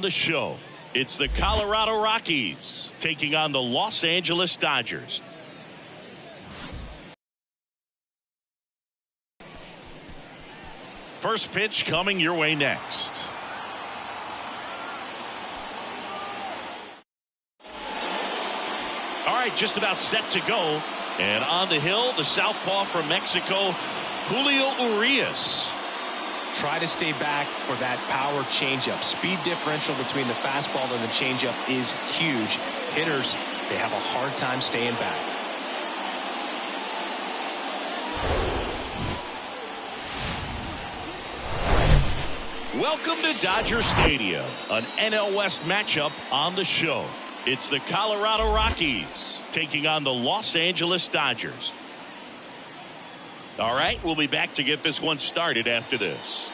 The show. It's the Colorado Rockies taking on the Los Angeles Dodgers. First pitch coming your way next. All right, just about set to go. And on the hill, the southpaw from Mexico, Julio Urias. Try to stay back for that power changeup. Speed differential between the fastball and the changeup is huge. Hitters, they have a hard time staying back. Welcome to Dodger Stadium, an NL West matchup on the show. It's the Colorado Rockies taking on the Los Angeles Dodgers. All right, we'll be back to get this one started after this.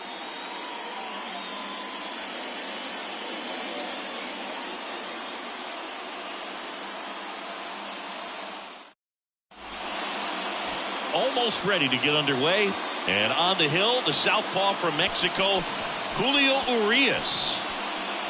Almost ready to get underway. And on the hill, the southpaw from Mexico, Julio Urias.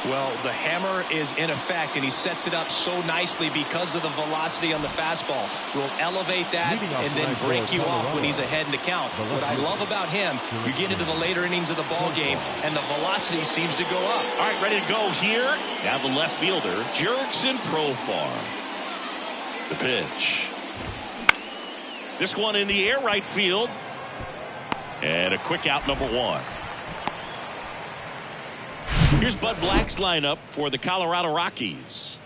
Well, the hammer is in effect, and he sets it up so nicely because of the velocity on the fastball. Will elevate that and then break you off when he's ahead in the count. What I love about him, you get into the later innings of the ball game, and the velocity seems to go up. All right, ready to go here. Now the left fielder, Jurickson Profar. The pitch. This one in the air, right field. And a quick out, number one. Here's Bud Black's lineup for the Colorado Rockies.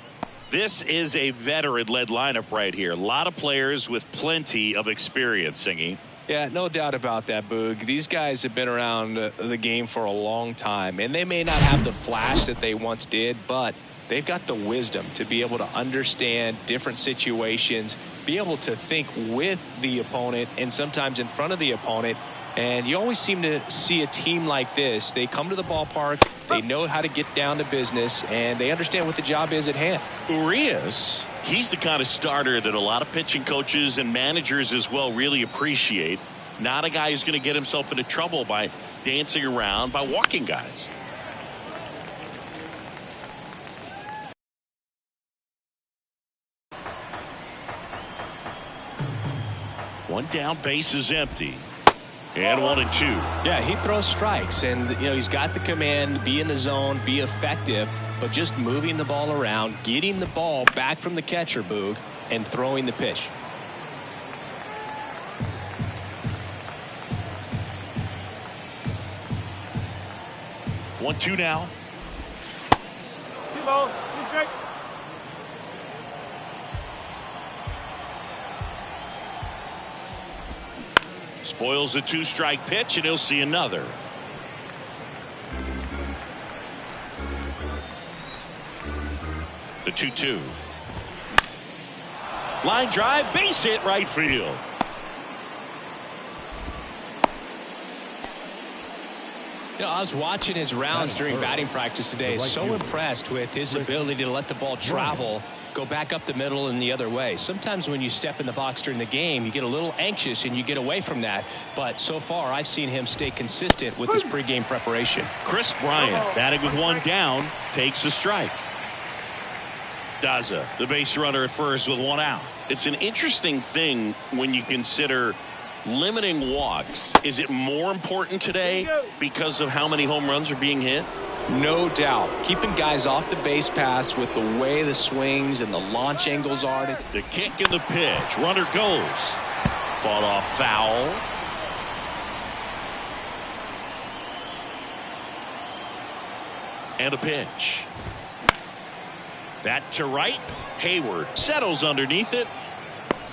This is a veteran-led lineup right here. A lot of players with plenty of experience, Singy. Yeah, no doubt about that, Boog. These guys have been around the game for a long time, and they may not have the flash that they once did, but they've got the wisdom to be able to understand different situations, be able to think with the opponent and sometimes in front of the opponent. And you always seem to see a team like this. They come to the ballpark, they know how to get down to business, and they understand what the job is at hand. Urias, he's the kind of starter that a lot of pitching coaches and managers as well really appreciate. Not a guy who's going to get himself into trouble by dancing around, by walking guys. One down, base is empty. And 1-2. Yeah, he throws strikes, and he's got the command, be in the zone, be effective, but just moving the ball around, getting the ball back from the catcher, Boog, and throwing the pitch. One, two now. Two balls, two strikes. Spoils a two-strike pitch, and he'll see another. The 2-2. Line drive, base hit, right field. I was watching his rounds during batting practice today. So impressed with his ability to let the ball travel, go back up the middle and the other way. Sometimes when you step in the box during the game, you get a little anxious and you get away from that. But so far, I've seen him stay consistent with his pregame preparation. Chris Bryant, batting with one down, takes a strike. Daza, the base runner at first with one out. It's an interesting thing when you consider limiting walks. Is it more important today because of how many home runs are being hit? No doubt. Keeping guys off the base paths with the way the swings and the launch angles are. The kick and the pitch. Runner goes. Fought off foul. And a pitch. That to right. Hayward settles underneath it.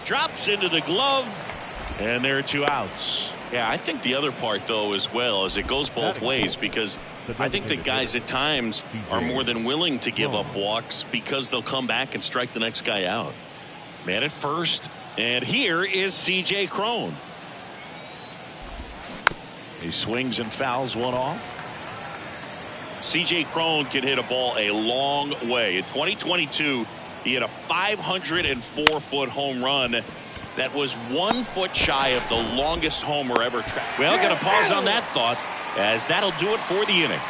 Drops into the glove. And there are two outs. Yeah, I think the other part, though, as well, is it goes both ways, because I think that guys at times are more than willing to give up walks because they'll come back and strike the next guy out. Man at first. And here is C.J. Cron. He swings and fouls one off. C.J. Cron can hit a ball a long way. In 2022, he hit a 504-foot home run. That was 1 foot shy of the longest homer ever tracked. Well, going to pause on that thought, as that'll do it for the inning.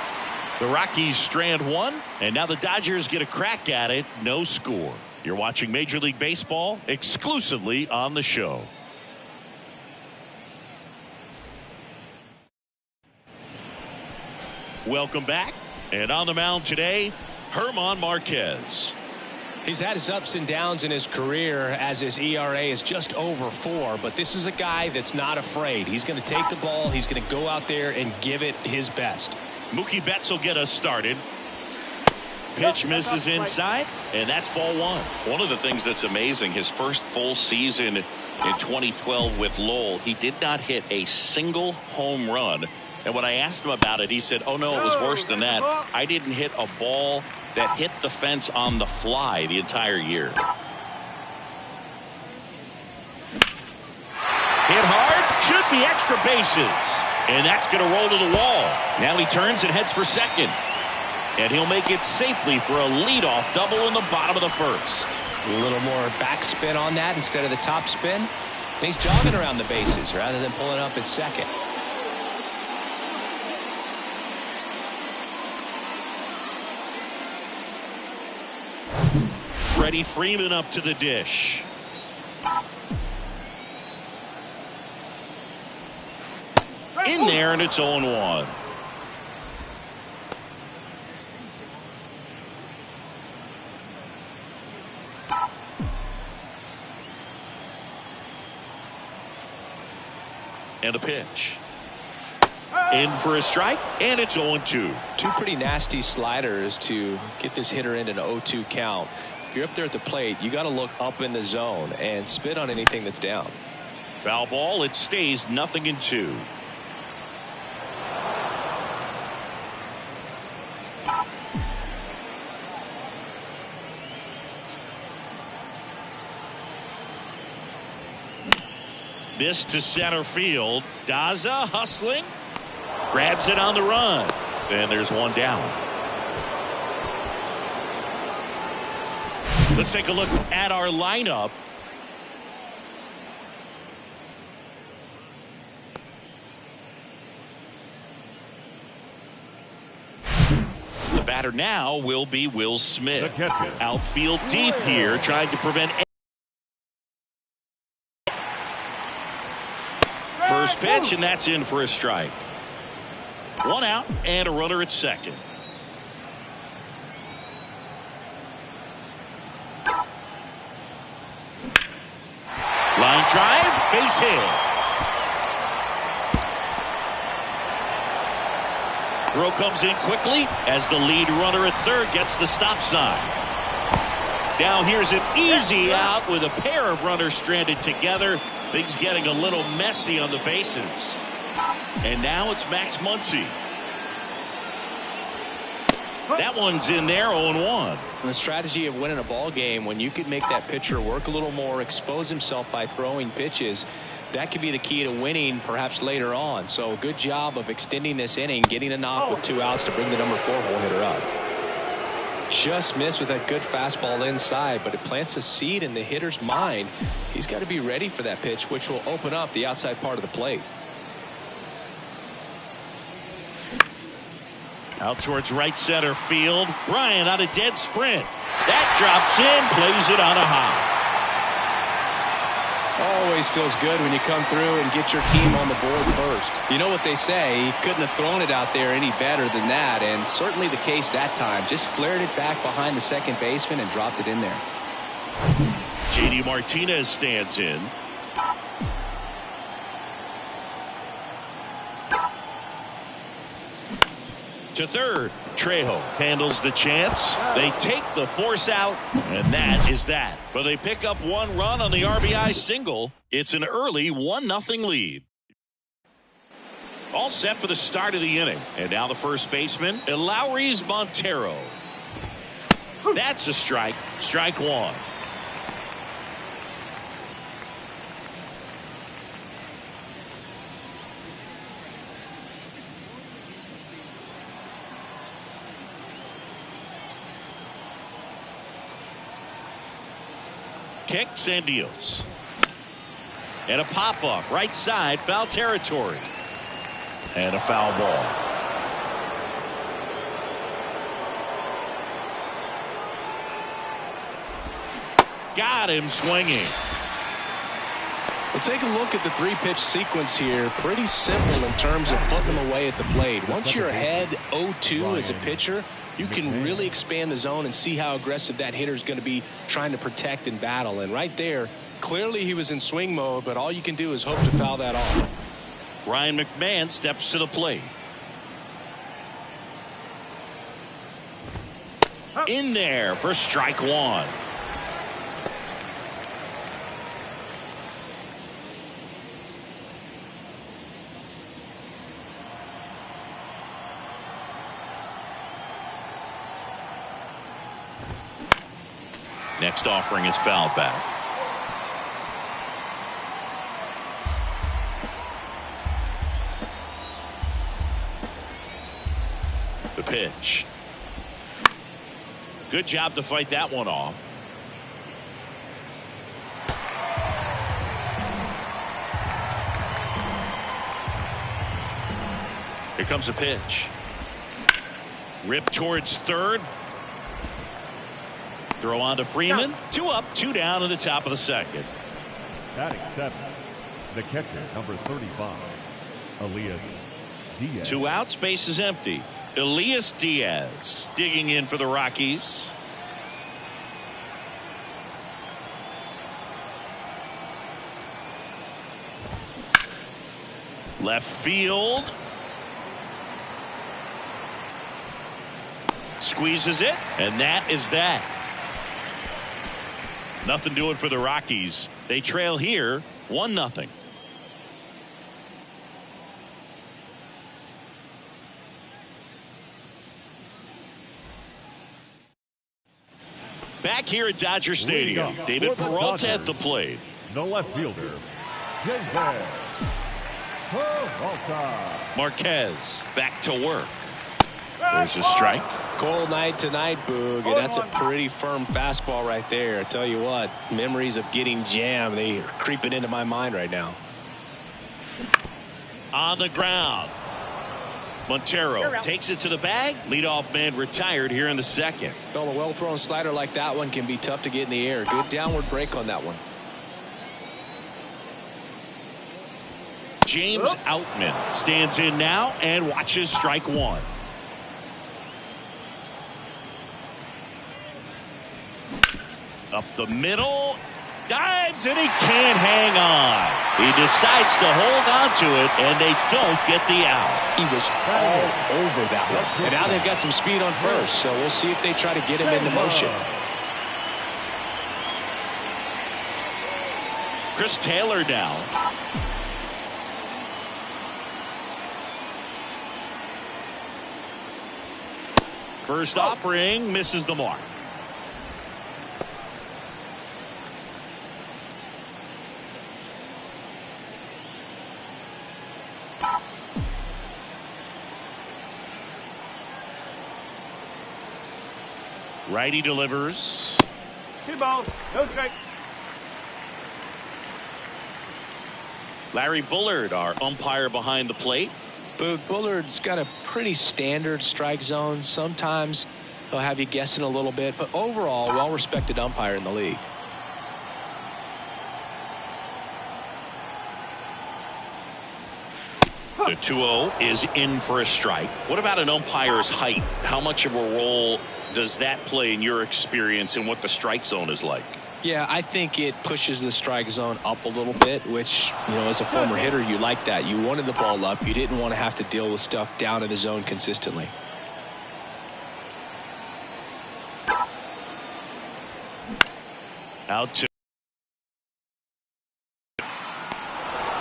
The Rockies strand one, and now the Dodgers get a crack at it. No score. You're watching Major League Baseball exclusively on the show. Welcome back. And on the mound today, Germán Márquez. He's had his ups and downs in his career as his ERA is just over 4, but this is a guy that's not afraid. He's going to take the ball. He's going to go out there and give it his best. Mookie Betts will get us started. Pitch misses inside, and that's ball 1. One of the things that's amazing, his first full season in 2012 with Lowell, he did not hit a single home run. And when I asked him about it, he said, oh, no, it was worse than that. I didn't hit a ball that hit the fence on the fly the entire year. Hit hard, should be extra bases. And that's going to roll to the wall. Now he turns and heads for second. And he'll make it safely for a leadoff double in the bottom of the first. A little more backspin on that instead of the top spin. And he's jogging around the bases rather than pulling up at second. Freddie Freeman up to the dish. In there, and it's 0-1. And a pitch. In for a strike, and it's 0-2. Two pretty nasty sliders to get this hitter in an 0-2 count. If you're up there at the plate, you got to look up in the zone and spit on anything that's down. Foul ball, it stays 0-2. This to center field. Daza hustling. Grabs it on the run. And there's one down. Let's take a look at our lineup. The batter now will be Will Smith. Outfield deep here, trying to prevent. First pitch, and that's in for a strike. One out and a runner at second. Line drive, base hit. Throw comes in quickly as the lead runner at third gets the stop sign. Now here's an easy out with a pair of runners stranded together. Things getting a little messy on the bases. And now it's Max Muncy. That one's in there, 0-1. The strategy of winning a ball game, when you could make that pitcher work a little more, expose himself by throwing pitches, that could be the key to winning perhaps later on. So good job of extending this inning, getting a knock with 2 outs to bring the number 4 hole hitter up. Just missed with that good fastball inside, but it plants a seed in the hitter's mind. He's got to be ready for that pitch, which will open up the outside part of the plate. Out towards right center field. Bryant on a dead sprint. That drops in, plays it on a hop. Always feels good when you come through and get your team on the board first. You know what they say, he couldn't have thrown it out there any better than that, and certainly the case that time. Just flared it back behind the second baseman and dropped it in there. J.D. Martinez stands in. To third, Trejo handles the chance. They take the force out, and that is that. But they pick up 1 run on the RBI single. It's an early 1-0 lead. All set for the start of the inning. And now the first baseman, Eleuris Montero. That's a strike. Strike 1. Kicks and deals. And a pop-up right side, foul territory. And a foul ball. Got him swinging. Well, take a look at the three-pitch sequence here. Pretty simple in terms of putting them away at the plate. Once you're ahead 0-2 as a pitcher, you can really expand the zone and see how aggressive that hitter is going to be trying to protect and battle. And right there, clearly he was in swing mode, but all you can do is hope to foul that off. Ryan McMahon steps to the plate. In there for strike one. Next offering is foul back. The pitch. Good job to fight that one off. Here comes a pitch. Ripped towards third. Throw on to Freeman. 2 up, 2 down in the top of the second. Batting 7th, the catcher, number 35, Elias Diaz. 2 outs, base is empty. Elias Diaz digging in for the Rockies. Left field. Squeezes it, and that is that. Nothing doing for the Rockies. They trail here 1-0. Back here at Dodger Stadium, David Peralta at the plate. The left fielder, David Peralta. Marquez back to work. There's a strike. Cold night tonight, Boog, and that's a pretty firm fastball right there. I tell you what, memories of getting jammed, they are creeping into my mind right now. On the ground. Montero takes it to the bag. Leadoff man retired here in the second. Well, a well-thrown slider like that one can be tough to get in the air. Good downward break on that one. James Outman stands in now and watches strike one. Up the middle, dives, and he can't hang on. He decides to hold on to it, and they don't get the out. He was all over that one. And now they've got some speed on first, so we'll see if they try to get him into motion. Chris Taylor down. First offering misses the mark. Righty delivers. 2 balls, no strike. Larry Bullard, our umpire behind the plate. Bullard's got a pretty standard strike zone. Sometimes he'll have you guessing a little bit, but overall, well-respected umpire in the league. The 2-0 is in for a strike. What about an umpire's height? How much of a role does that play in your experience and what the strike zone is like? Yeah, I think it pushes the strike zone up a little bit, which, you know, as a former hitter, you like that. You wanted the ball up. You didn't want to have to deal with stuff down in the zone consistently. Out to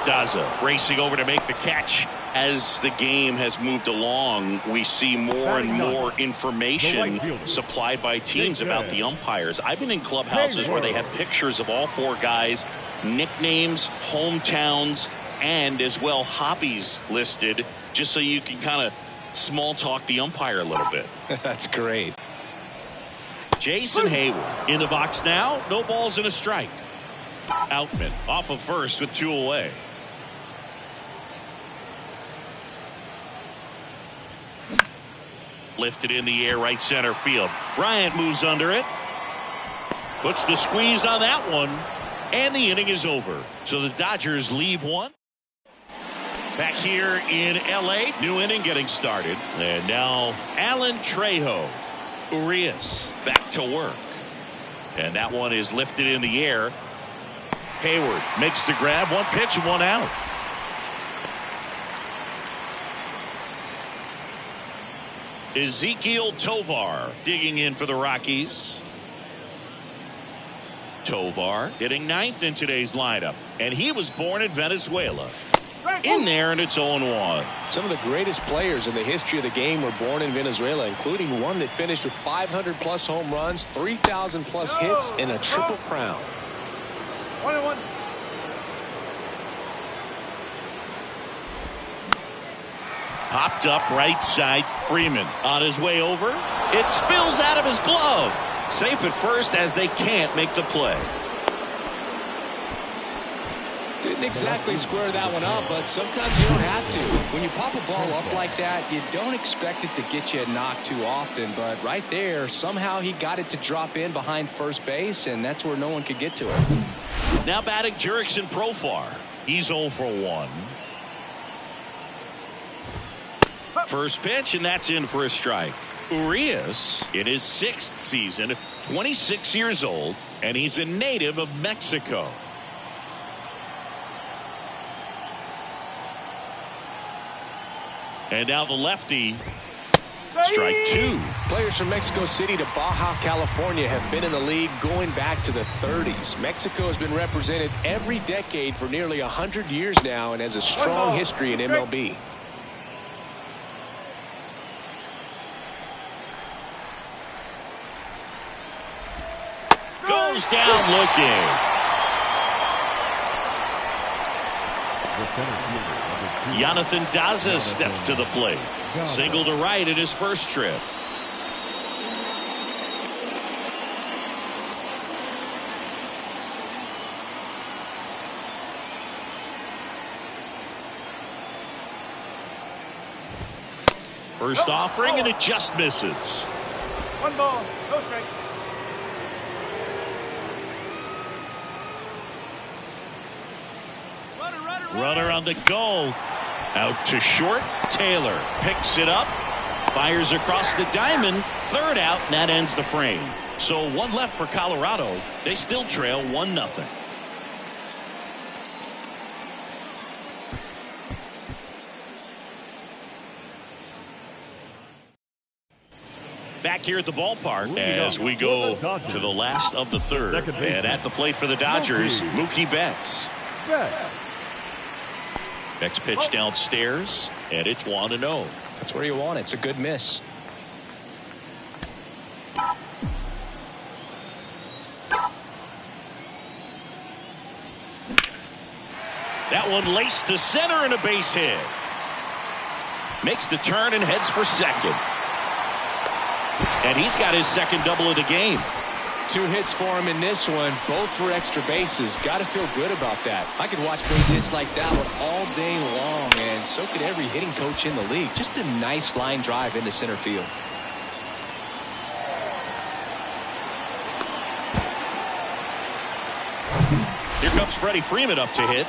Daza racing over to make the catch. As the game has moved along, we see more and more information supplied by teams about the umpires. I've been in clubhouses where they have pictures of all 4 guys, nicknames, hometowns, and as well hobbies listed, just so you can kind of small talk the umpire a little bit. That's great. Jason Hayward in the box now. No balls and a strike. Outman off of first with 2 away. Lifted in the air, right center field. Bryant moves under it. Puts the squeeze on that one. And the inning is over. So the Dodgers leave one. Back here in L.A., new inning getting started. And now Alan Trejo. Urias back to work. And that one is lifted in the air. Hayward makes the grab. One pitch and one out. Ezequiel Tovar digging in for the Rockies. Tovar hitting ninth in today's lineup. And he was born in Venezuela. In there, and it's 0-1. Some of the greatest players in the history of the game were born in Venezuela, including one that finished with 500-plus home runs, 3,000-plus hits, and a triple crown. 1-1. Popped up right side. Freeman on his way over. It spills out of his glove. Safe at first as they can't make the play. Didn't exactly square that one up, but sometimes you don't have to. When you pop a ball up like that, you don't expect it to get you a knock too often. But right there, somehow he got it to drop in behind first base, and that's where no one could get to it. Now batting Jurickson Profar. He's 0 for 1. First pitch, and that's in for a strike. Urias in his 6th season, 26 years old, and he's a native of Mexico. And now the lefty. Strike 2. Players from Mexico City to Baja California have been in the league going back to the 30s. Mexico has been represented every decade for nearly 100 years now and has a strong history in MLB. Goes down looking. The center fielder, number 2. Jonathan Daza steps to the plate. Single to right in his first trip. First offering, and it just misses. 1 ball, no strike. Runner on the go. Out to short. Taylor picks it up. Fires across the diamond. Third out, and that ends the frame. So one left for Colorado. They still trail 1-0. Back here at the ballpark as we go to the last of the third. And at the plate for the Dodgers, Mookie Betts. Next pitch downstairs, and it's 1-0. That's where you want it. It's a good miss. That one laced to center and a base hit. Makes the turn and heads for second. And he's got his second double of the game. 2 hits for him in this one, both for extra bases. Got to feel good about that. I could watch base hits like that one all day long, and so could every hitting coach in the league. Just a nice line drive into center field. Here comes Freddie Freeman up to hit.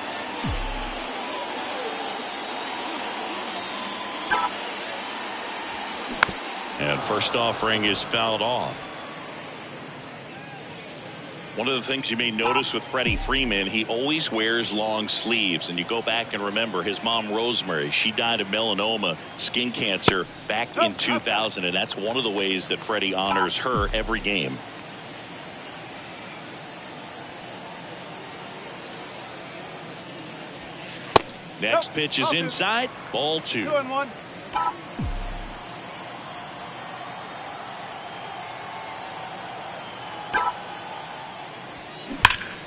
And first offering is fouled off. One of the things you may notice with Freddie Freeman, he always wears long sleeves. And you go back and remember his mom, Rosemary, she died of melanoma, skin cancer, back in 2000. And that's one of the ways that Freddie honors her every game. Next pitch is inside. Ball 2. 2-1.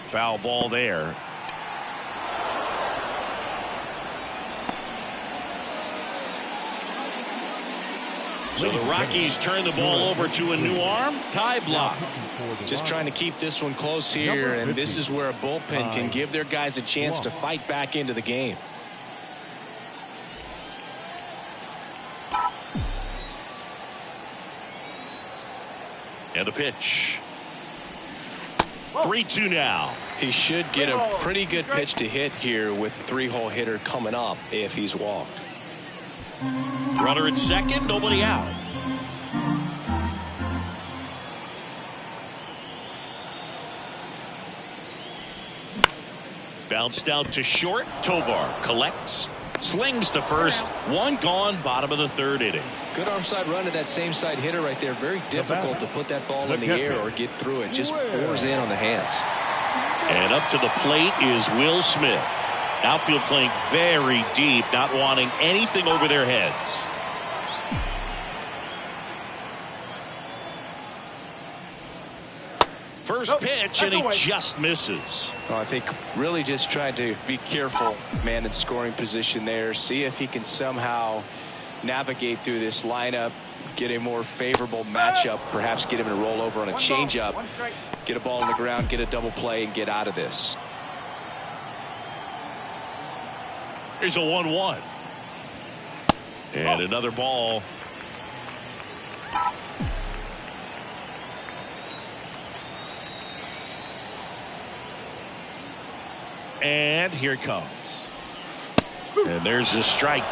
Foul ball there. So the Rockies turn the ball over to a new arm. Tie block. Just trying to keep this one close here, and this is where a bullpen can give their guys a chance to fight back into the game. And a pitch. 3-2 now. He should get a pretty good pitch to hit here with the 3-hole hitter coming up if he's walked. Runner at second, nobody out. Bounced out to short. Tovar collects, slings to first. One gone, bottom of the third inning. Good arm side run to that same side hitter right there. Very difficult to put that ball in the air or get through it. Just bores in on the hands. And up to the plate is Will Smith. Outfield playing very deep, not wanting anything over their heads. First pitch, and he just misses. I think really just trying to be careful, man, in scoring position there. See if he can somehow navigate through this lineup, get a more favorable matchup, perhaps get him to roll over on a changeup, get a ball on the ground, get a double play, and get out of this. Here's a 1-1. And another ball. And here it comes. And there's the strike.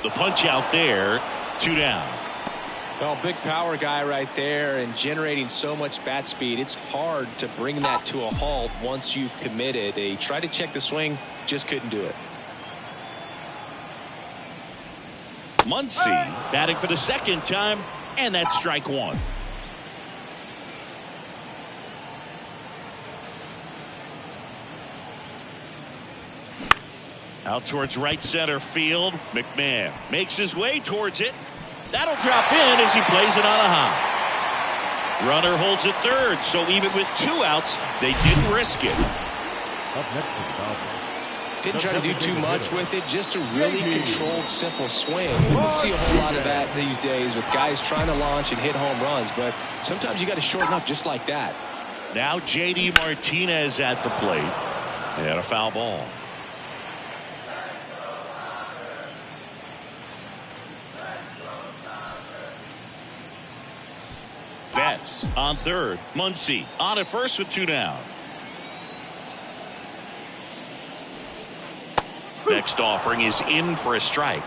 The punch out there. 2 down. Well, big power guy right there and generating so much bat speed. It's hard to bring that to a halt once you've committed. They tried to check the swing, just couldn't do it. Muncy batting for the second time, and that's strike 1. Out towards right center field. McMahon makes his way towards it. That'll drop in as he plays it on a hop. Runner holds it third, so even with 2 outs, they didn't risk it. Up next to the Dodgers. Didn't try to do too much with it, just a really controlled, simple swing. We don't see a whole lot of that these days with guys trying to launch and hit home runs, but sometimes you got to shorten up just like that. Now J.D. Martinez at the plate. And a foul ball. Betts on third. Muncy on at first with 2 down. Next offering is in for a strike.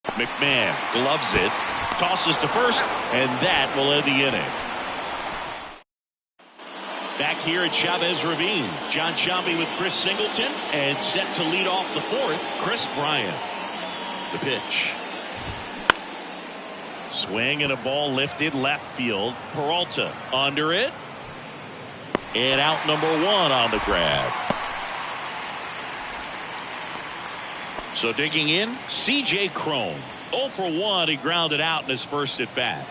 McMahon gloves it, tosses to first, and that will end the inning. Back here at Chavez Ravine, John Sciambi with Chris Singleton, and set to lead off the fourth, Chris Bryant. The pitch. Swing and a ball lifted left field. Peralta under it. And out number 1 on the grab. So digging in, C.J. Cron. 0 for 1. He grounded out in his first at bat.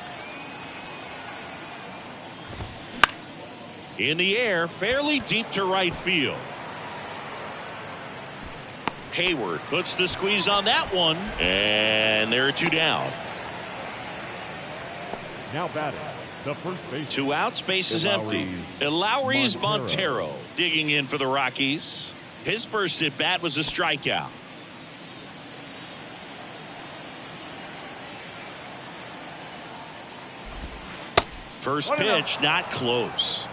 In the air, fairly deep to right field. Hayward puts the squeeze on that one. And there are 2 down. Now batting, the first base. 2 outs, base is empty. Lowry's Montero digging in for the Rockies. His first at bat was a strikeout. First pitch, not close.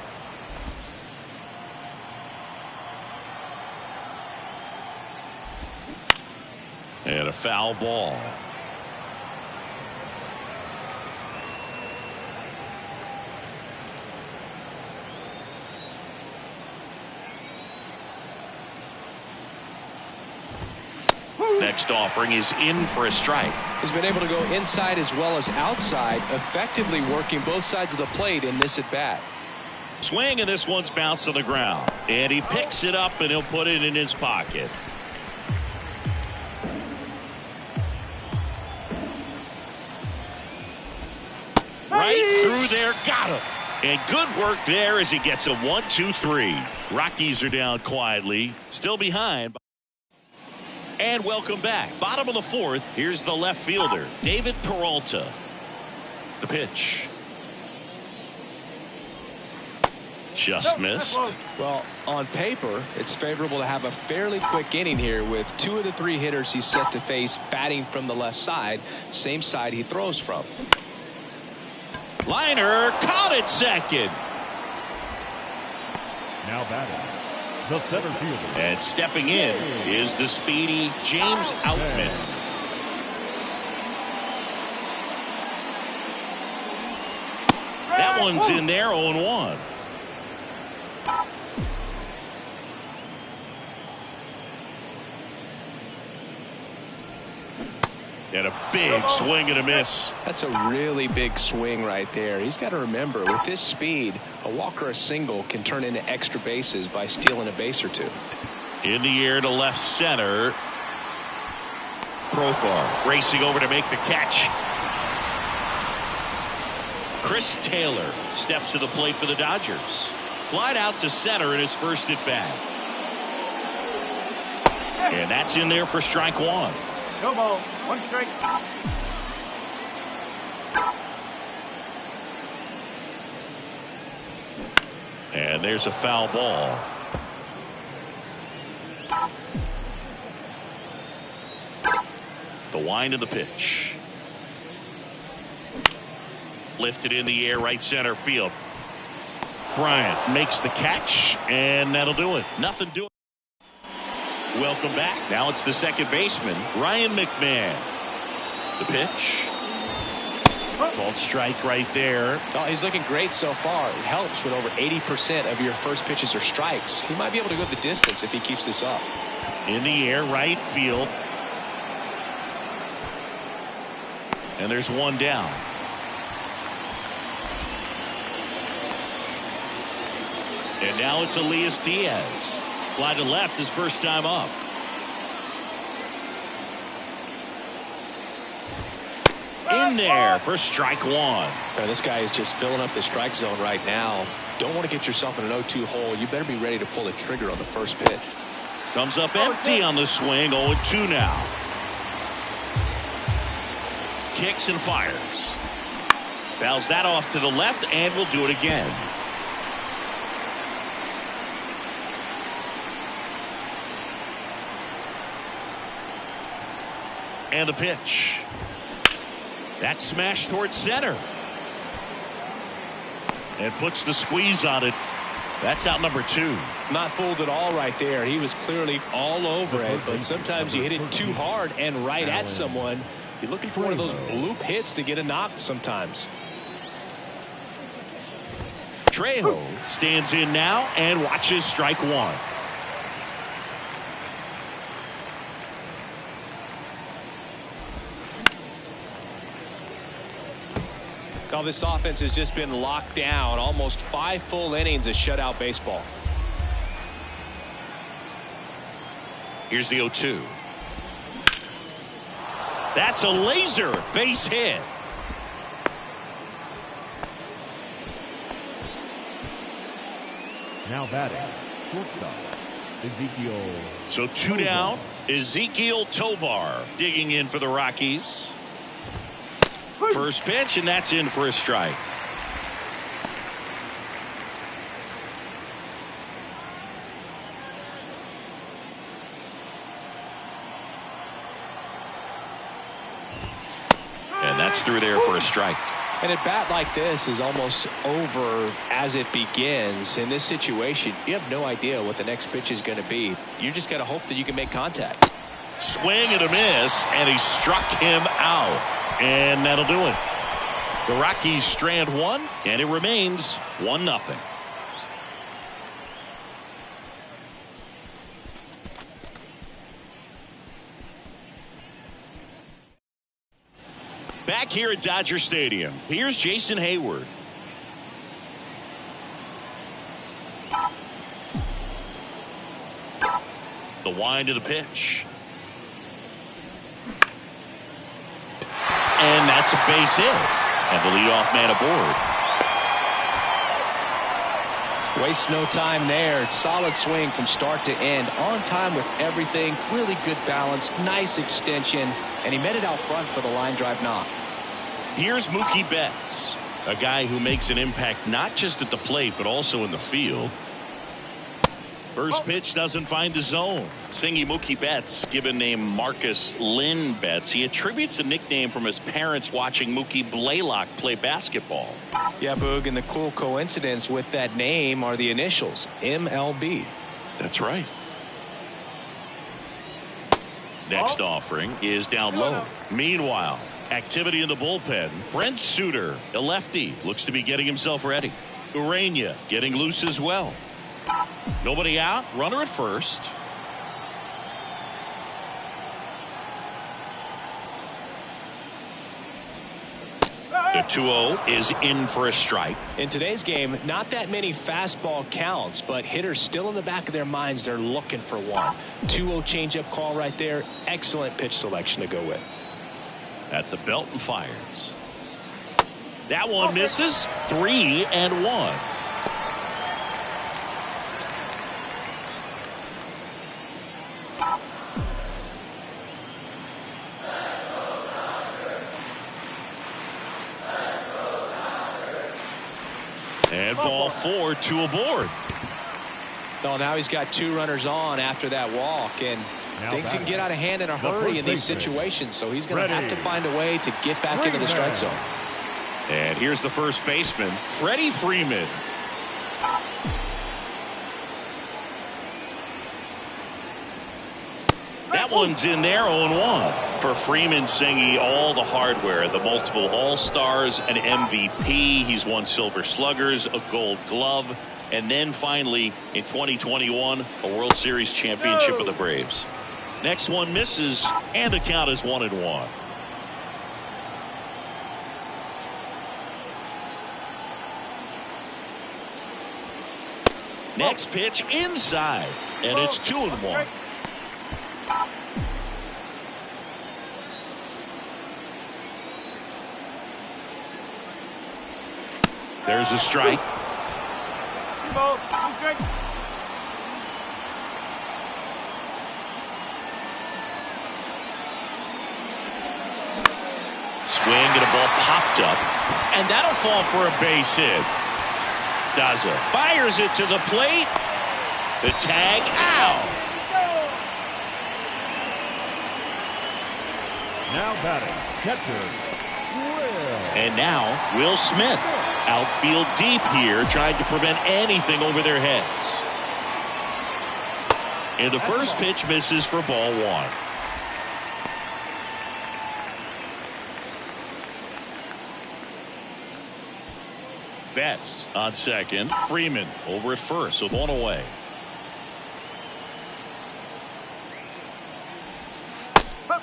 And a foul ball. Next offering is in for a strike. He's been able to go inside as well as outside, effectively working both sides of the plate in this at bat. Swing, and this one's bounced to the ground. And he picks it up and he'll put it in his pocket. Right through there, got him. And good work there as he gets a 1-2-3. Rockies are down quietly, still behind. And welcome back. Bottom of the fourth. Here's the left fielder, David Peralta. The pitch. Just missed. Well, on paper, it's favorable to have a fairly quick inning here with 2 of the 3 hitters he's set to face batting from the left side, same side he throws from. Liner caught at second. Now batting, the center fielder. And stepping in is the speedy James Outman. That one's in there, 0-1. And a big swing and a miss. That's a really big swing right there. He's got to remember, with this speed, a walk or a single can turn into extra bases by stealing a base or 2. In the air to left center. Profar racing over to make the catch. Chris Taylor steps to the plate for the Dodgers. Flied out to center in his first at bat. And that's in there for strike 1. No ball, 1 strike. And there's a foul ball. The wind of the pitch. Lifted in the air, right center field. Bryant makes the catch, and that'll do it. Nothing doing. Welcome back. Now it's the second baseman, Ryan McMahon. The pitch. Called strike right there. Oh, he's looking great so far. It helps when over 80% of your first pitches are strikes. He might be able to go the distance if he keeps this up. In the air, right field. And there's one down. And now it's Elias Diaz. Fly to left his first time up. In there for strike 1. Now, this guy is just filling up the strike zone right now. Don't want to get yourself in an 0-2 hole. You better be ready to pull the trigger on the first pitch. Comes up empty on the swing. 0-2 now. Kicks and fires. Fouls that off to the left and will do it again. And the pitch. That smash towards center. And puts the squeeze on it. That's out number 2. Not fooled at all right there. He was clearly all over it, but sometimes you hit it too hard and right at someone. You're looking for one of those bloop hits to get a knock sometimes. Trejo stands in now and watches strike 1. Now this offense has just been locked down. Almost 5 full innings of shutout baseball. Here's the 0-2. That's a laser base hit. Now batting, shortstop, Ezekiel. So 2 down. Ezekiel Tovar digging in for the Rockies. First pitch, and that's in for a strike. And that's through there for a strike. And a bat like this is almost over as it begins. In this situation, you have no idea what the next pitch is going to be. You just got to hope that you can make contact. Swing and a miss, and he struck him out. And that'll do it. The Rockies strand 1, and it remains 1-0. Back here at Dodger Stadium, here's Jason Hayward. The wind of the pitch. And that's a base hit. And the leadoff man aboard. Waste no time there. Solid swing from start to end. On time with everything. Really good balance. Nice extension. And he met it out front for the line drive knock. Here's Mookie Betts. A guy who makes an impact not just at the plate but also in the field. First pitch doesn't find the zone. Singy Mookie Betts, given name Marcus Lynn Betts. He attributes a nickname from his parents watching Mookie Blaylock play basketball. Yeah, Boog, and the cool coincidence with that name are the initials, MLB. That's right. Next offering is down low. Meanwhile, activity in the bullpen. Brent Suter, a lefty, looks to be getting himself ready. Urania getting loose as well. Nobody out. Runner at first. The 2-0 is in for a strike. In today's game, not that many fastball counts, but hitters still in the back of their minds, they're looking for one. 2-0 changeup call right there. Excellent pitch selection to go with. At the belt and fires. That one misses. 3-1. And ball 4, 2 aboard. No, now he's got 2 runners on after that walk, and things can get out of hand in a hurry in these situations, so he's going to have to find a way to get back into the strike zone. And here's the first baseman, Freddie Freeman. That one's in there, 0-1. For Freeman, Singy, all the hardware, the multiple All-Stars, an MVP. He's won Silver Sluggers, a Gold Glove, and then finally, in 2021, a World Series championship with the Braves. Next one misses, and the count is 1-1. Next pitch inside, and it's 2-1. There's a strike. Swing and a ball popped up, and that'll fall for a base hit. Daza fires it to the plate. The tag out. Now batting, catcher, Will. And now Will Smith. Outfield deep here, trying to prevent anything over their heads. And the first pitch misses for ball 1. Betts on second. Freeman over at first with 1 away.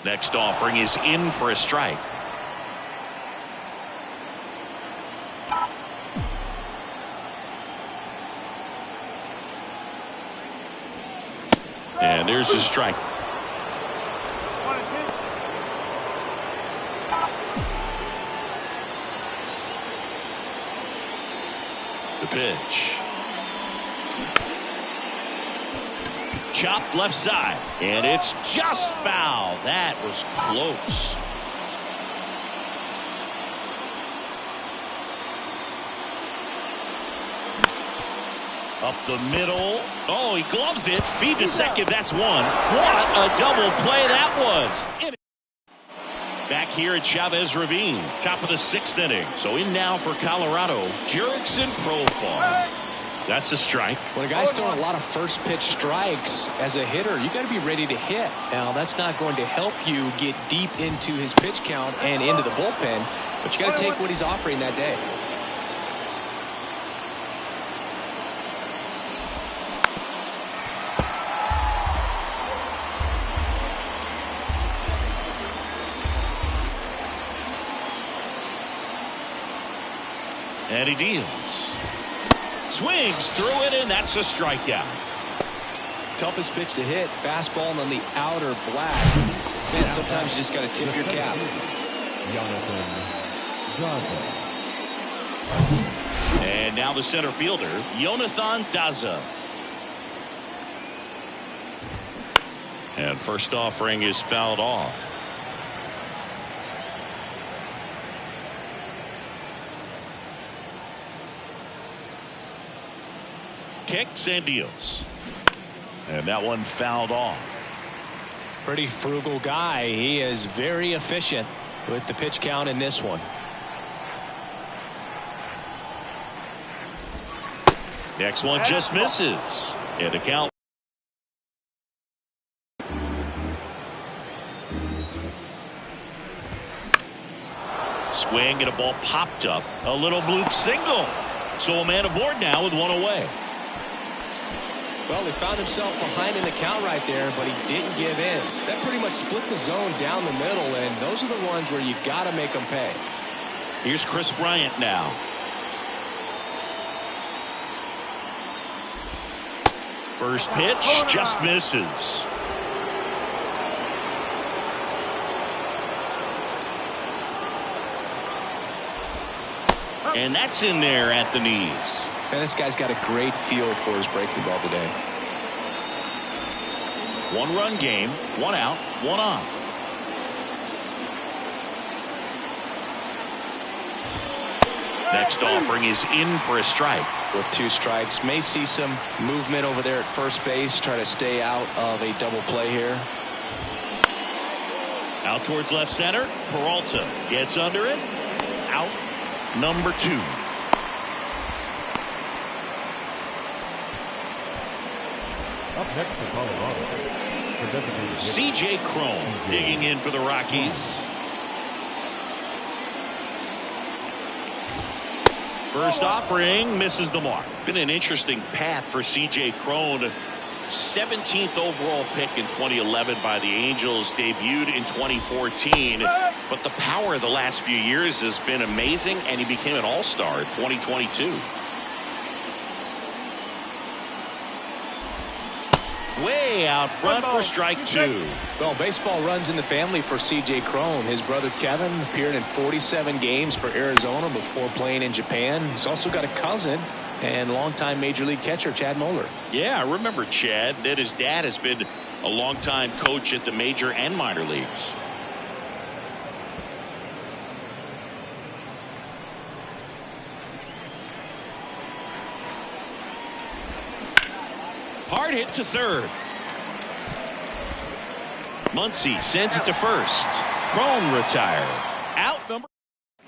Next offering is in for a strike. And there's the strike. The pitch. Chopped left side. And it's just foul. That was close. Up the middle. Oh, he gloves it. Feed to second. That's 1. What a double play that was. Back here at Chavez Ravine. Top of the 6th inning. So in now for Colorado, Jurickson Profar. That's a strike. When a guy's throwing a lot of first pitch strikes as a hitter, you got to be ready to hit. Now, that's not going to help you get deep into his pitch count and into the bullpen, but you got to take what he's offering that day. And he deals. Swings through it, and that's a strikeout. Toughest pitch to hit, fastball on the outer black. Man, sometimes you just got to tip your cap. And now the center fielder, Jonathan Daza. And first offering is fouled off. kicks and deals. And that one fouled off. Pretty frugal guy. He is very efficient with the pitch count in this one. Next one just misses. And the count. Swing and a ball popped up. A little bloop single. So a man aboard now with one away. Well, he found himself behind in the count right there, but he didn't give in. That pretty much split the zone down the middle, and those are the ones where you got to make them pay. Here's Chris Bryant now. First pitch just misses. And that's in there at the knees. And this guy's got a great feel for his breaking ball today. 1-run game, 1 out, 1 on. Next offering is in for a strike. With 2 strikes, may see some movement over there at first base. Try to stay out of a double play here. Out towards left center. Peralta gets under it. Out number 2. Up next for Colorado, the designated hitter, C.J. Cron digging in for the Rockies. First offering misses the mark. Been an interesting path for C.J. Cron. 17th overall pick in 2011 by the Angels, debuted in 2014. But the power of the last few years has been amazing, and he became an all-star in 2022. Way out front for strike 2. Well, baseball runs in the family for C.J. Cron. His brother Kevin appeared in 47 games for Arizona before playing in Japan. He's also got a cousin and longtime Major League catcher Chad Moeller. Yeah, I remember Chad. That his dad has been a longtime coach at the major and minor leagues. Hard hit to third. Muncy sends it to first. Cron retired. Out number.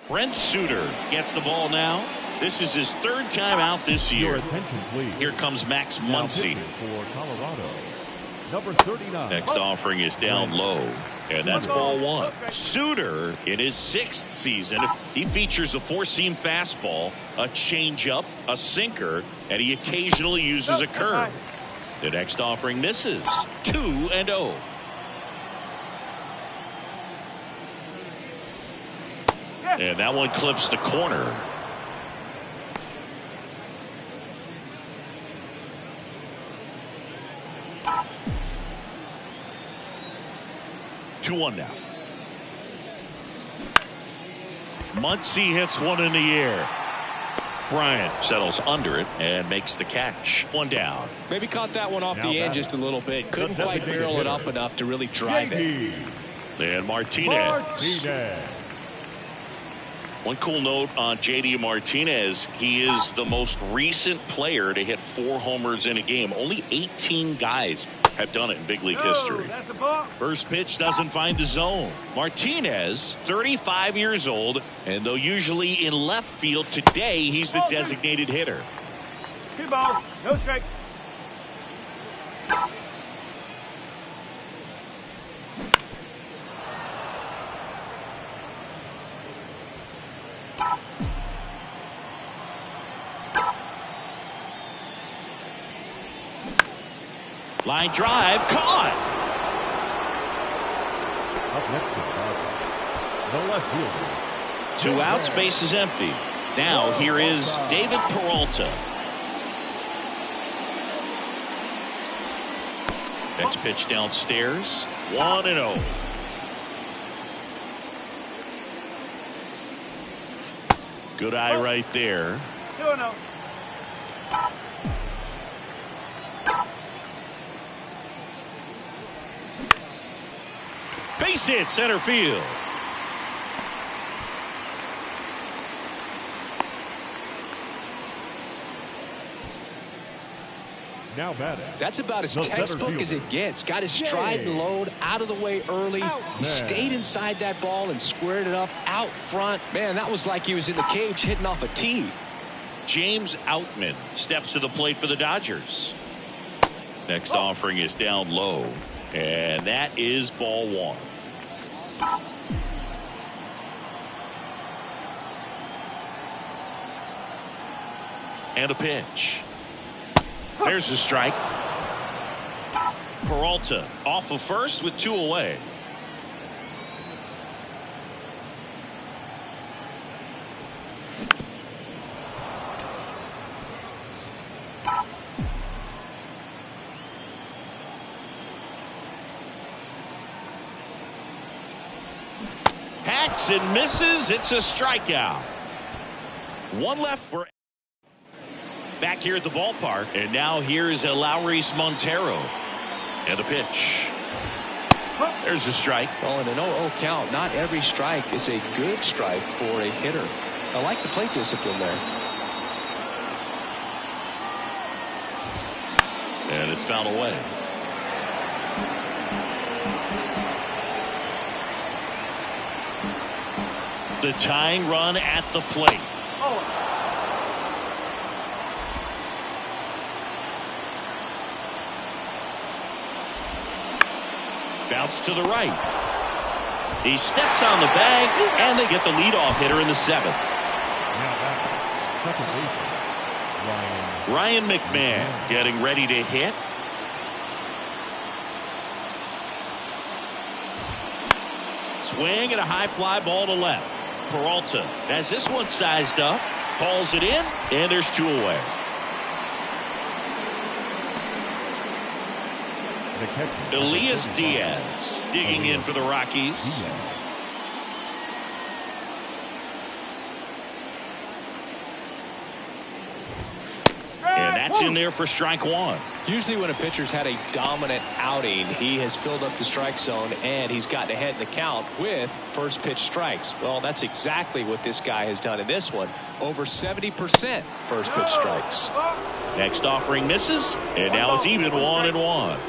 Brent Suter gets the ball now. This is his 3rd time out this year. Your attention, please. Here comes Max Now Muncy. pitching for Colorado, number 39. Next offering is down low, and that's ball 1. Suter in his 6th season. He features a 4-seam fastball, a changeup, a sinker, and he occasionally uses a curve. The next offering misses. 2-0. And that one clips the corner. Two one now. Muncy hits one in the air. Bryant settles under it and makes the catch. One down. Maybe caught that one off Now the end back. just a little bit. Couldn't quite designated barrel it hitter, up enough to really drive it. JD And Martinez. Martinez. One cool note on JD Martinez, he is the most recent player to hit 4 homers in a game. Only 18 guys have done it in big league history. That's a ball. First pitch doesn't find the zone. Martinez, 35 years old, and though usually in left field, today he's the designated hitter. 2 balls, no strike. Line drive, caught. Up next is the left fielder. 2 outs, base is empty. Now here is David Peralta. Next pitch downstairs. 1-0. Good eye right there. 2-0. Base hit center field. Now batting. That's about as The center textbook fielder. as it gets. Got his stride and load out of the way early. He stayed inside that ball and squared it up out front. Man, that was like he was in the cage hitting off a tee. James Outman steps to the plate for the Dodgers. Next offering is down low, and that is ball one. And a pitch. There's the strike. Peralta off of first with 2 away. Hacks and misses. It's a strikeout. One left for back here at the ballpark. And now here's Lowry's Montero. And a pitch. There's a strike. Oh, and an 0-0 count. Not every strike is a good strike for a hitter. I like the plate discipline there. And it's fouled away. The tying run at the plate. Bounce to the right. He steps on the bag, and they get the leadoff hitter in the 7th. Now batting. Second baseman. Ryan McMahon getting ready to hit. Swing and a high fly ball to left. Peralta has this one sized up, calls it in, and there's 2 away. Elias Diaz digging in for the Rockies. And that's in there for strike 1. Usually when a pitcher's had a dominant outing, he has filled up the strike zone and he's gotten ahead in the count with first pitch strikes. Well, that's exactly what this guy has done in this one. Over 70% first pitch strikes. Next offering misses, and now it's even 1-1.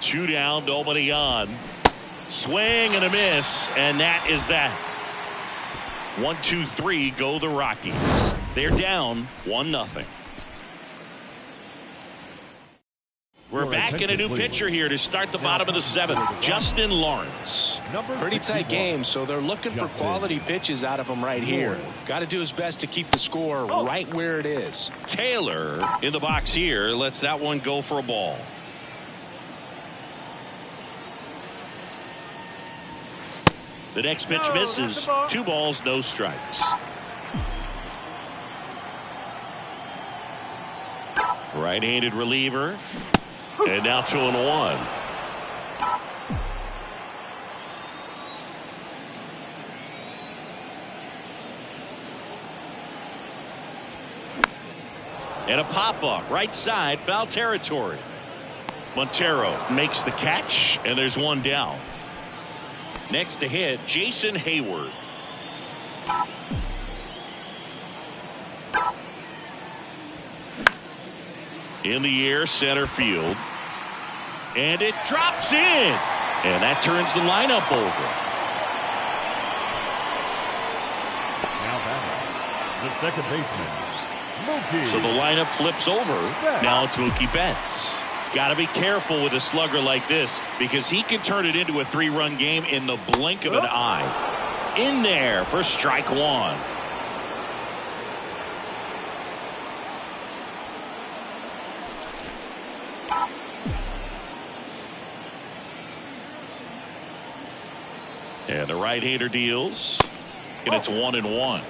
Two down, nobody on. Swing and a miss, and that is that. 1-2-3 go the Rockies. They're down 1-0. We're back in a new pitcher here to start the bottom of the 7th. Justin Lawrence. Pretty tight game, so they're looking for quality pitches out of him right here. Got to do his best to keep the score right where it is. Taylor in the box here lets that one go for a ball. The next pitch misses. 2 balls, no strikes. Right-handed reliever. And now 2-1. And a pop-up right side, foul territory. Montero makes the catch, and there's one down. Next to hit, Jason Hayward. In the air, center field. And it drops in. And that turns the lineup over. Now batting, the second baseman, Mookie. So the lineup flips over. Now it's Mookie Betts. Got to be careful with a slugger like this because he can turn it into a 3-run game in the blink of an eye. In there for strike 1. And the right-hander deals. And it's 1-1.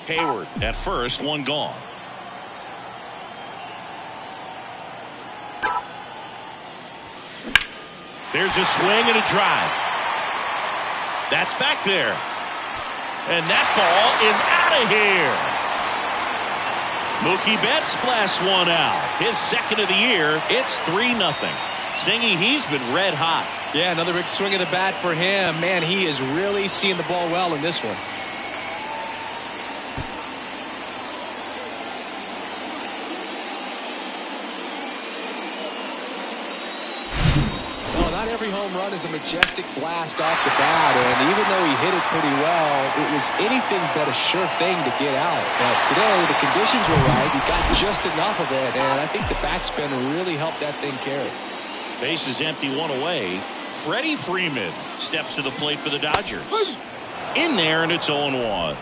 Hayward at first, one gone. There's a swing and a drive. That's back there. And that ball is out of here. Mookie Betts blasts one out. His second of the year. It's 3-0. Singy, he's been red hot. Yeah, another big swing of the bat for him. Man, he is really seeing the ball well in this one. Not every home run is a majestic blast off the bat, and even though he hit it pretty well, it was anything but a sure thing to get out. But today, the conditions were right. He got just enough of it, and I think the backspin really helped that thing carry. Base is empty, one away. Freddie Freeman steps to the plate for the Dodgers. In there, and it's 0-1.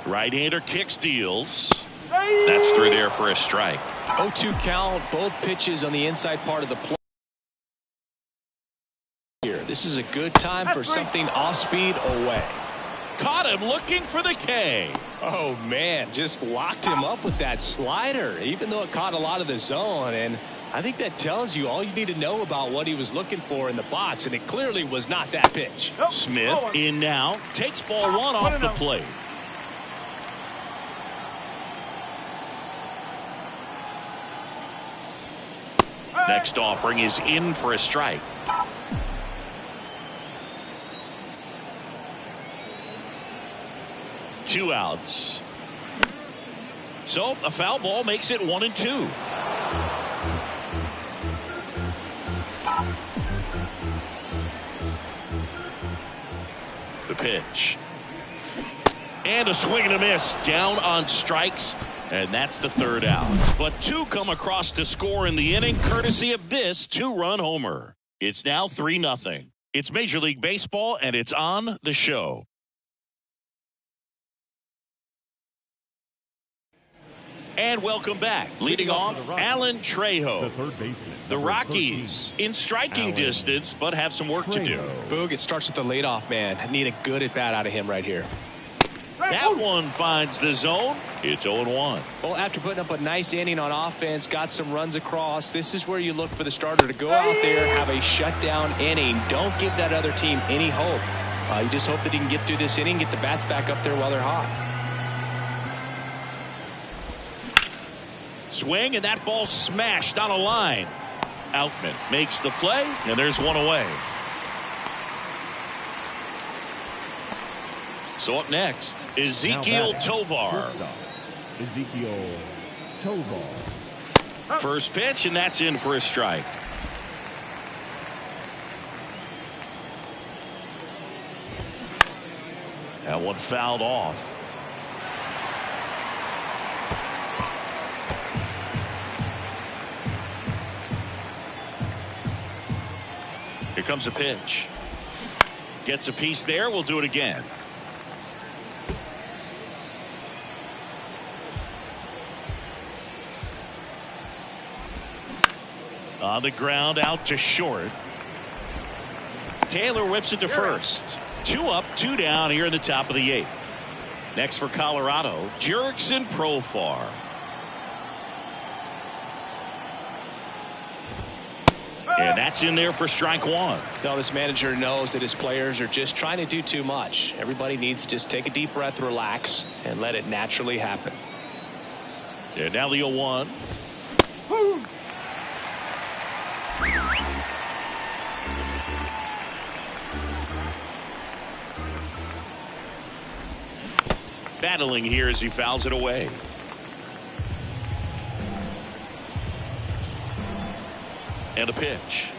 Right-hander kicks, deals. That's through there for a strike. 0-2 count, both pitches on the inside part of the plate. Here, this is a good time for something off-speed away. Caught him looking for the K. Oh, man, just locked him up with that slider, even though it caught a lot of the zone. And I think that tells you all you need to know about what he was looking for in the box, and it clearly was not that pitch. Smith in now, takes ball one off the plate. Next offering is in for a strike. Two outs. So a foul ball makes it 1-2. The pitch. And a swing and a miss. Down on strikes. And that's the third out. But two come across to score in the inning, courtesy of this two-run homer. It's now 3-0. It's Major League Baseball, and it's on the show. And welcome back. Leading off, Alan Trejo. The third baseman. The Rockies in striking distance, but have some work to do. Boog, it starts with the leadoff man. I need a good at-bat out of him right here. That one finds the zone. It's 0-1. Well, after putting up a nice inning on offense, got some runs across, this is where you look for the starter to go out there, have a shutdown inning. Don't give that other team any hope. You just hope that he can get through this inning, get the bats back up there while they're hot. Swing, and that ball smashed on a line. Outman makes the play, and there's one away. So up next, Ezekiel Tovar. Ezekiel Tovar. First pitch, and that's in for a strike. That one fouled off. Here comes a pitch. Gets a piece there. We'll do it again. On the ground, out to short. Taylor whips it to first. 2 up, 2 down here in the top of the 8th. Next for Colorado, Jurickson Profar. And that's in there for strike one. Now this manager knows that his players are just trying to do too much. Everybody needs to just take a deep breath, relax, and let it naturally happen. And now the 0-1. Battling here as he fouls it away. And a pitch.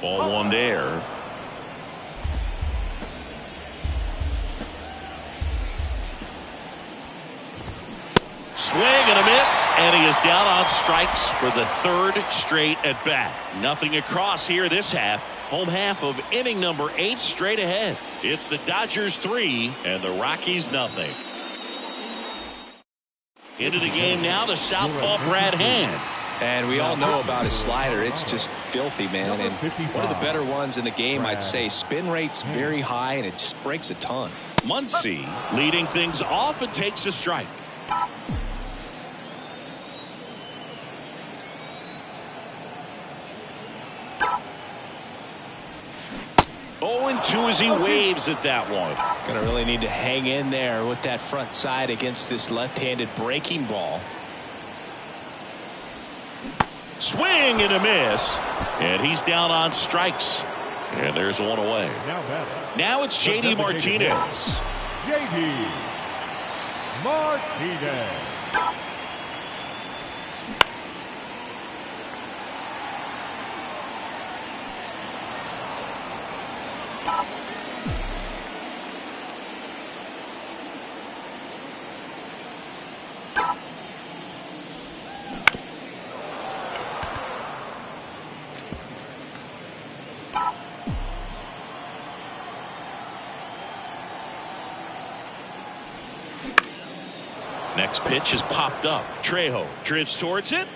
Ball one there. Swing and a miss, and he is down on strikes for the 3rd straight at bat. Nothing across here this half. Home half of inning number 8 straight ahead. It's the Dodgers 3 and the Rockies nothing. Into the game now, the southpaw Brad Hand. And we all know about his slider. It's just filthy, man. And one of the better ones in the game, I'd say. Spin rate's very high, and it just breaks a ton. Muncy leading things off and takes a strike. 0-2 as he waves at that one. Gonna really need to hang in there with that front side against this left-handed breaking ball. Swing and a miss, and he's down on strikes, and there's one away. Now it's J.D. Martinez. J.D. Martinez. Next pitch is popped up. Trejo drifts towards it,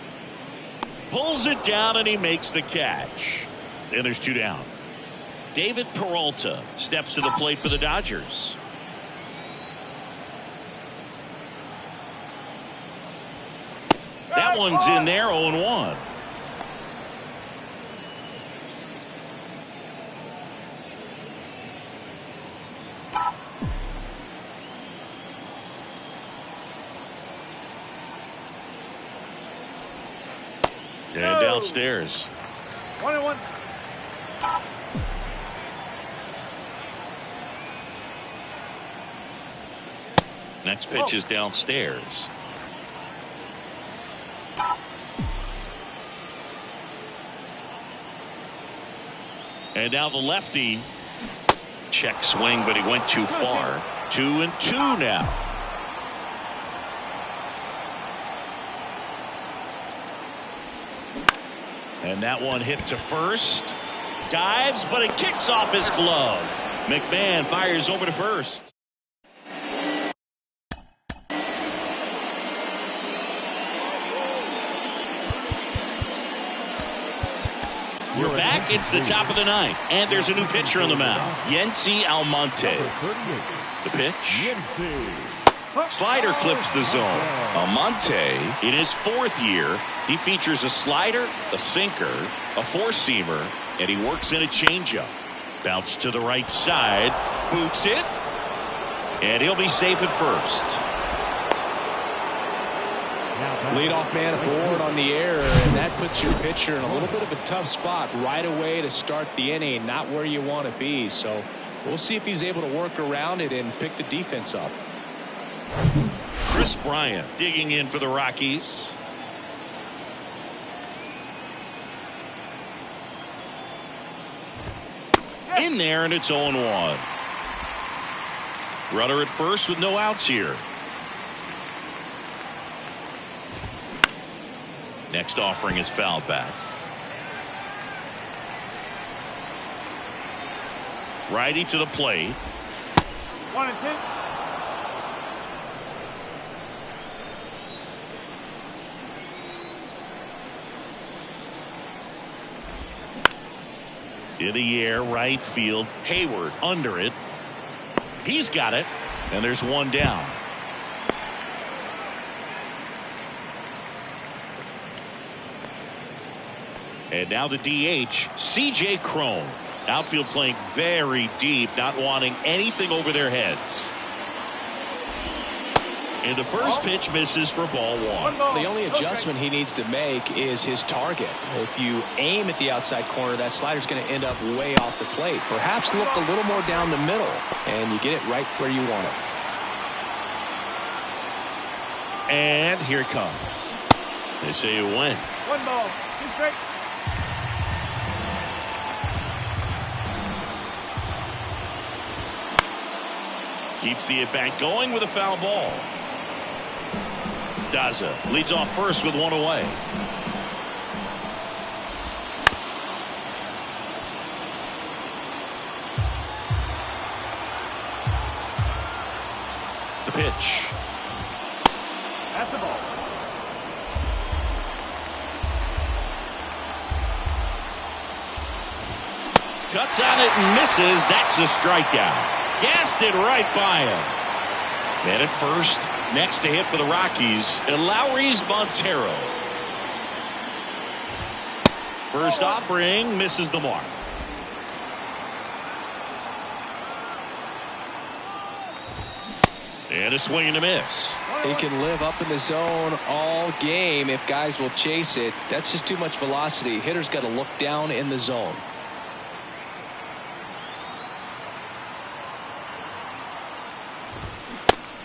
pulls it down, and he makes the catch. And there's 2 down. David Peralta steps to the plate for the Dodgers. That one's in there, 0-1. And downstairs. 1-1. Next pitch is downstairs. And now the lefty. Check swing, but he went too far. 2-2 now. And that one hit to first. Dives, but it kicks off his glove. McMahon fires over to first. We're back. It's the top of the 9th. And there's a new pitcher on the mound. Yency Almonte. The pitch. Slider clips the zone. Almonte, in his 4th year, he features a slider, a sinker, a 4-seamer, and he works in a changeup. Bounce to the right side, boots it, and he'll be safe at first. Leadoff man aboard on the air, and that puts your pitcher in a little bit of a tough spot right away to start the inning. Not where you want to be, so we'll see if he's able to work around it and pick the defense up. Chris Bryant digging in for the Rockies. In there, and it's 0-1. Rudder at first with no outs here. Next offering is fouled back. Righty to the plate. 1-2. In the air, right field. Hayward under it. He's got it, and there's 1 down. And now the DH, C.J. Cron. Outfield playing very deep, not wanting anything over their heads. And the first pitch misses for ball 1. The only adjustment he needs to make is his target. If you aim at the outside corner, that slider's going to end up way off the plate. Perhaps look a little more down the middle, and you get it right where you want it. And here it comes. They say you win. 1 ball, 2 strikes. Keeps the at-bat going with a foul ball. Daza leads off first with 1 away. The pitch. That's the ball. Hits on it and misses. That's a strikeout. Gassed it right by him. And at first, next to hit for the Rockies, Lowry's Montero. First offering misses the mark. And a swing and a miss. He can live up in the zone all game if guys will chase it. That's just too much velocity. Hitter's got to look down in the zone.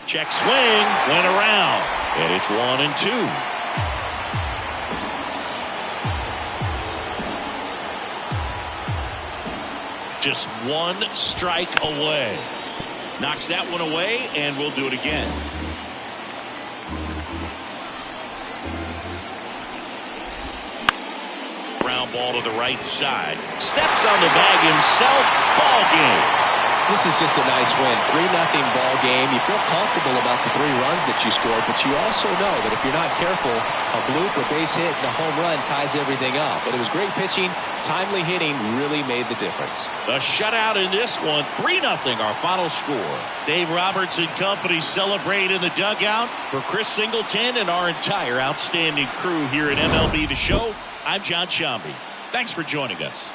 Check swing, went around, and it's 1-2. Just one strike away. Knocks that one away, and we'll do it again. Ground ball to the right side. Steps on the bag himself. Ball game. This is just a nice win. 3-0 ball game. You feel comfortable about the 3 runs that you scored, but you also know that if you're not careful, a bloop, a base hit, and a home run ties everything up. But it was great pitching. Timely hitting really made the difference. A shutout in this one. 3-0 our final score. Dave Roberts and company celebrate in the dugout. For Chris Singleton and our entire outstanding crew here at MLB The Show, I'm John Shambi. Thanks for joining us.